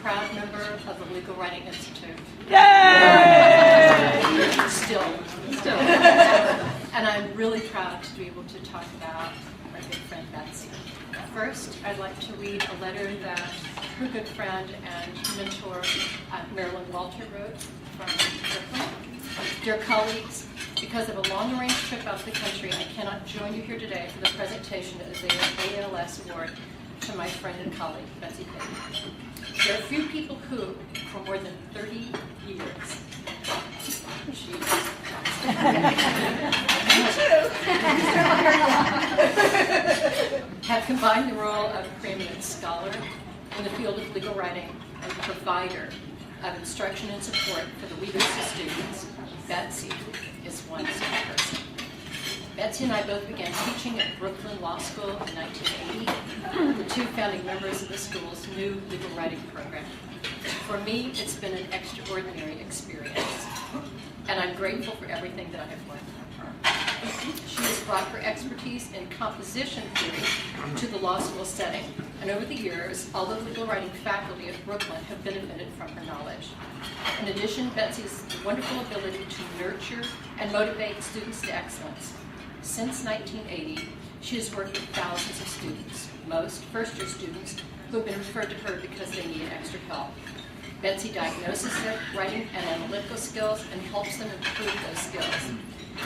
proud member of the Legal Writing Institute. Yay! Still. And I'm really proud to be able to talk about our good friend Betsy. First, I'd like to read a letter that her good friend and mentor, Marilyn Walter, wrote from Brooklyn. Dear colleagues, because of a long-range trip out of the country, I cannot join you here today for the presentation of the AALS award to my friend and colleague, Betsy Fajans. There are few people who, for more than 30 years, have combined the role of preeminent scholar in the field of legal writing and provider of instruction and support for the weakest of students. Betsy is one such person. Betsy and I both began teaching at Brooklyn Law School in 1980, the two founding members of the school's new legal writing program. For me, it's been an extraordinary experience, and I'm grateful for everything that I have learned from her. She has brought her expertise in composition theory to the law school setting, and over the years, all the legal writing faculty at Brooklyn have benefited from her knowledge. In addition, Betsy's wonderful ability to nurture and motivate students to excellence. Since 1980, she has worked with thousands of students, most first-year students who have been referred to her because they need extra help. Betsy diagnoses their writing and analytical skills and helps them improve those skills.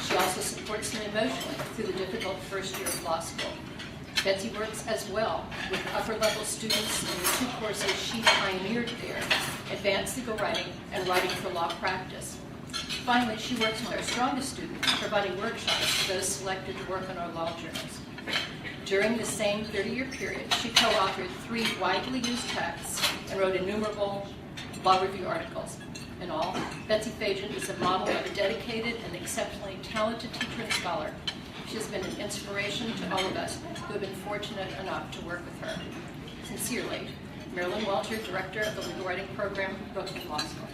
She also supports them emotionally through the difficult first year of law school. Betsy works as well with upper-level students in the two courses she pioneered there, Advanced Legal Writing and Writing for Law Practice. Finally, she works with our strongest students, providing workshops for those selected to work on our law journals. During the same 30-year period, she co-authored 3 widely used texts and wrote innumerable law review articles. In all, Betsy Fajans is a model of a dedicated and exceptionally talented teacher and scholar. She has been an inspiration to all of us who have been fortunate enough to work with her. Sincerely, Marilyn Walter, Director of the Legal Writing Program, Brooklyn Law School.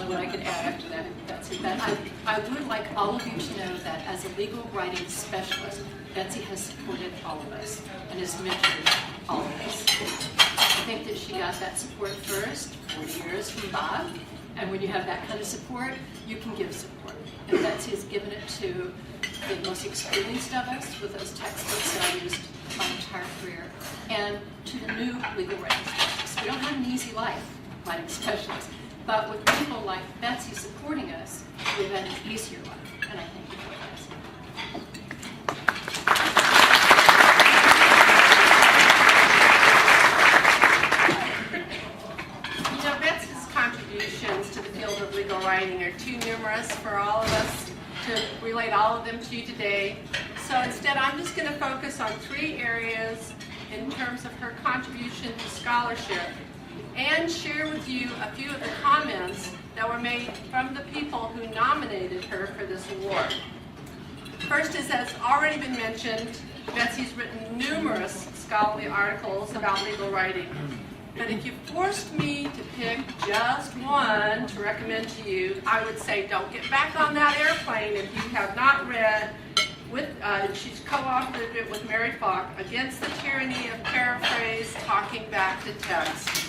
What I could add after that, Betsy, but I would like all of you to know that as a legal writing specialist, Betsy has supported all of us and has mentored all of us. I think that she got that support first, 40 years from Bob, and when you have that kind of support, you can give support. And Betsy has given it to the most experienced of us with those textbooks that I used my entire career, and to the new legal writing specialists. We don't have an easy life, writing specialists, but with people like Betsy supporting us, we've had an easier life, and I thank you for that. Betsy's contributions to the field of legal writing are too numerous for all of us to relate all of them to you today. So instead, I'm just going to focus on 3 areas in terms of her contribution to scholarship and share with you a few of the comments that were made from the people who nominated her for this award. First, as has already been mentioned, Betsy's written numerous scholarly articles about legal writing. But if you forced me to pick just one to recommend to you, I would say don't get back on that airplane if you have not read, she's co-authored it with Mary Falk, Against the Tyranny of Paraphrase, Talking Back to Text. It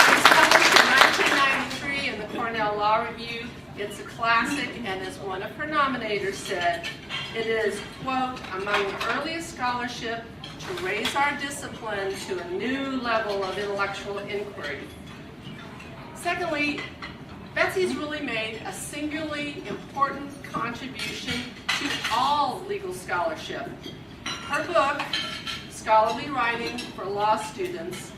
was published in 1993 in the Cornell Law Review. It's a classic, and as one of her nominators said, it is, quote, among the earliest scholarship to raise our discipline to a new level of intellectual inquiry. Secondly, Betsy's really made a singularly important contribution to all legal scholarship. Her book, Scholarly Writing for Law Students,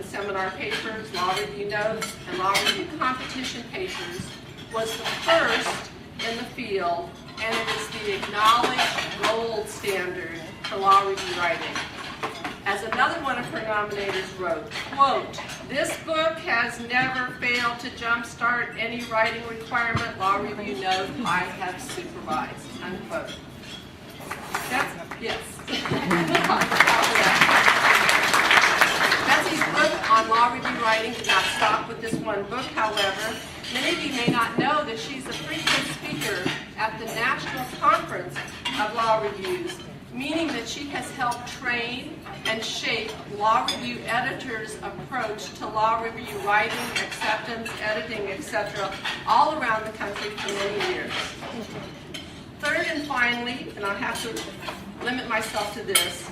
seminar papers, law review notes, and law review competition papers, was the first in the field, and it is the acknowledged gold standard for law review writing. As another one of her nominators wrote, quote, this book has never failed to jumpstart any writing requirement law review note I have supervised, unquote. That's, yes. Betsy's book on law review writing did not stop with this one book, however. Many of you may not know that she's a frequent speaker reviews, meaning that she has helped train and shape law review editors' approach to law review writing, acceptance, editing, etc., all around the country for many years. Third and finally, and I'll have to limit myself to this,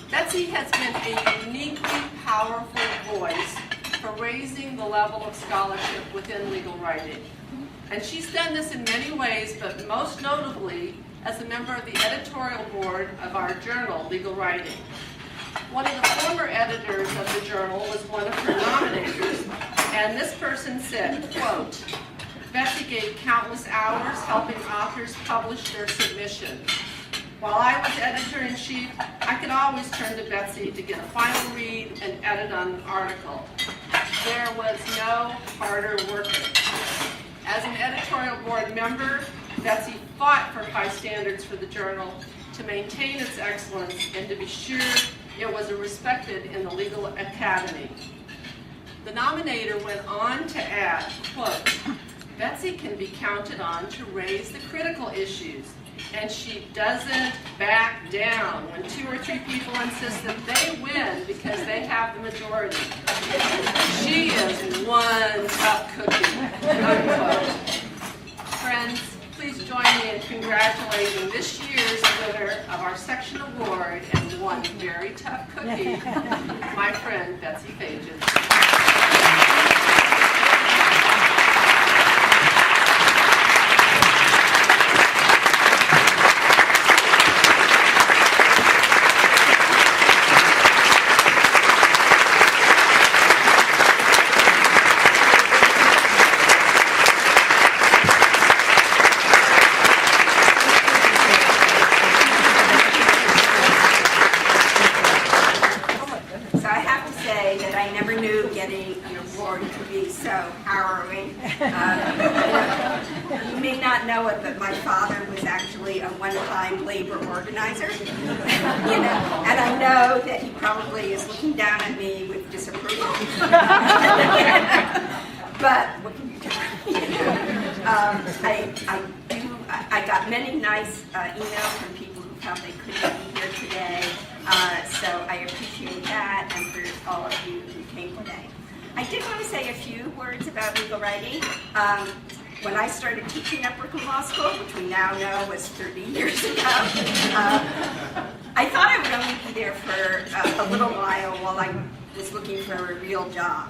Betsy has been a uniquely powerful voice for raising the level of scholarship within legal writing. And she's done this in many ways, but most notably as a member of the editorial board of our journal, Legal Writing. One of the former editors of the journal was one of her nominators, and this person said, quote, "Betsy gave countless hours helping authors publish their submissions. While I was editor-in-chief, I could always turn to Betsy to get a final read and edit on an article. There was no harder worker." As an editorial board member, Betsy fought for high standards for the journal to maintain its excellence and to be sure it was respected in the legal academy. The nominator went on to add, quote, "Betsy can be counted on to raise the critical issues, and she doesn't back down when 2 or 3 people insist that they win because they have the majority. She is one tough cookie," unquote. Friends, please join me in congratulating this year's winner of our section award and one very tough cookie, my friend Betsy Fajans. You may not know it, but my father was actually a one-time labor organizer, and I know that he probably is looking down at me with disapproval. But what can you do? I got many nice emails from people who felt they couldn't be here today, so I appreciate that, and for all of you who came today. I did want to say a few words about legal writing. When I started teaching at Brooklyn Law School, which we now know was 30 years ago, I thought I would only be there for a little while I was looking for a real job.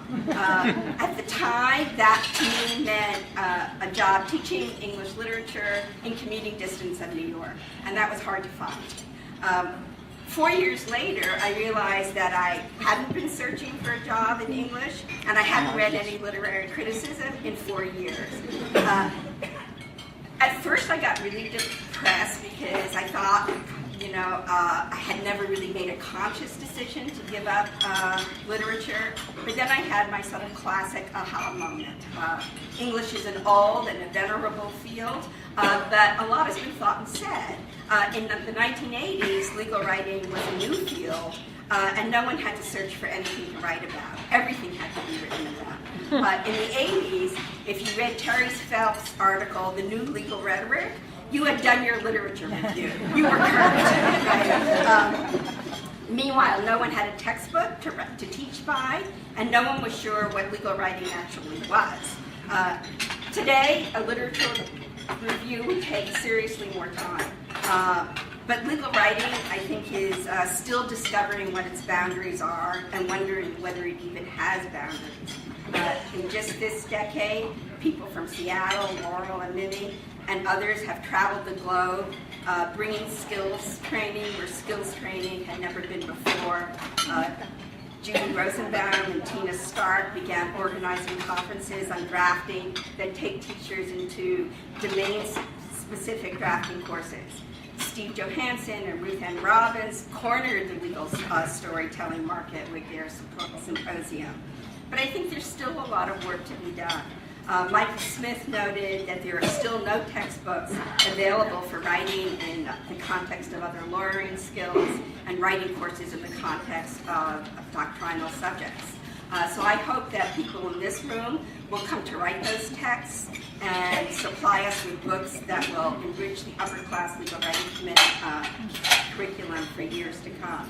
At the time, that to me meant a job teaching English literature in commuting distance of New York, and that was hard to find. 4 years later, I realized that I hadn't been searching for a job in English, and I hadn't read any literary criticism in 4 years. At first, I got really depressed because I thought, I had never really made a conscious decision to give up literature, but then I had my sort of classic aha moment. English is an old and a venerable field, but a lot has been thought and said. In the 1980s, legal writing was a new field, and no one had to search for anything to write about. Everything had to be written about. In the 80s, if you read Terry Phelps' article, The New Legal Rhetoric, you had done your literature review. You were current. Right? Meanwhile, no one had a textbook to teach by, and no one was sure what legal writing actually was. Today, a literature review would take seriously more time. But legal writing, I think, is still discovering what its boundaries are and wondering whether it even has boundaries. In just this decade, people from Seattle, Laurel, and Mimi, and others have traveled the globe, bringing skills training where skills training had never been before. Judy Rosenbaum and Tina Stark began organizing conferences on drafting that take teachers into domain-specific drafting courses. Steve Johansson and Ruth Ann Robbins cornered the legal storytelling market with their symposium. But I think there's still a lot of work to be done. Michael Smith noted that there are still no textbooks available for writing in the context of other lawyering skills and writing courses in the context of doctrinal subjects. So I hope that people in this room will come to write those texts and supply us with books that will enrich the upper class legal writing curriculum for years to come.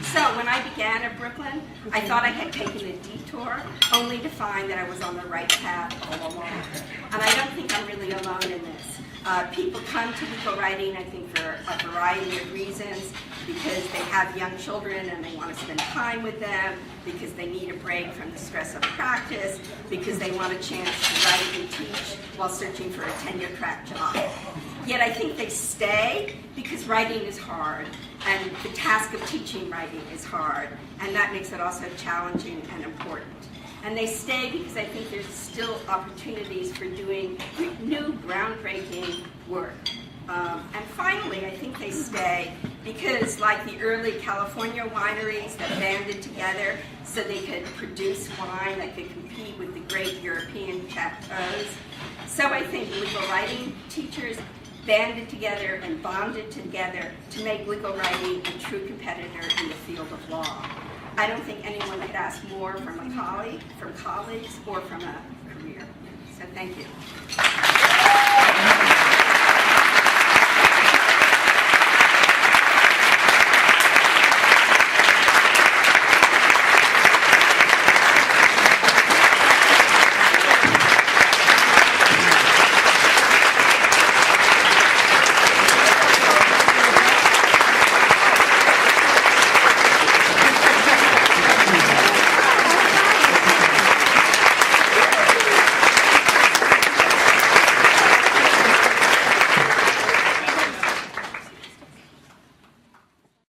So when I began at Brooklyn, I thought I had taken a detour, only to find that I was on the right path all along. And I don't think I'm really alone in this. People come to legal writing, I think, for a variety of reasons, because they have young children and they want to spend time with them, because they need a break from the stress of practice, because they want a chance to write and teach while searching for a tenure-track job. Yet I think they stay because writing is hard, and the task of teaching writing is hard, and that makes it also challenging and important. And they stay because I think there's still opportunities for doing new, groundbreaking work. And finally, I think they stay because, like the early California wineries that banded together so they could produce wine that could compete with the great European chateaus, so I think legal writing teachers banded together and bonded together to make legal writing a true competitor in the field of law. I don't think anyone could ask more from a colleague, from colleagues, or from a career. So thank you.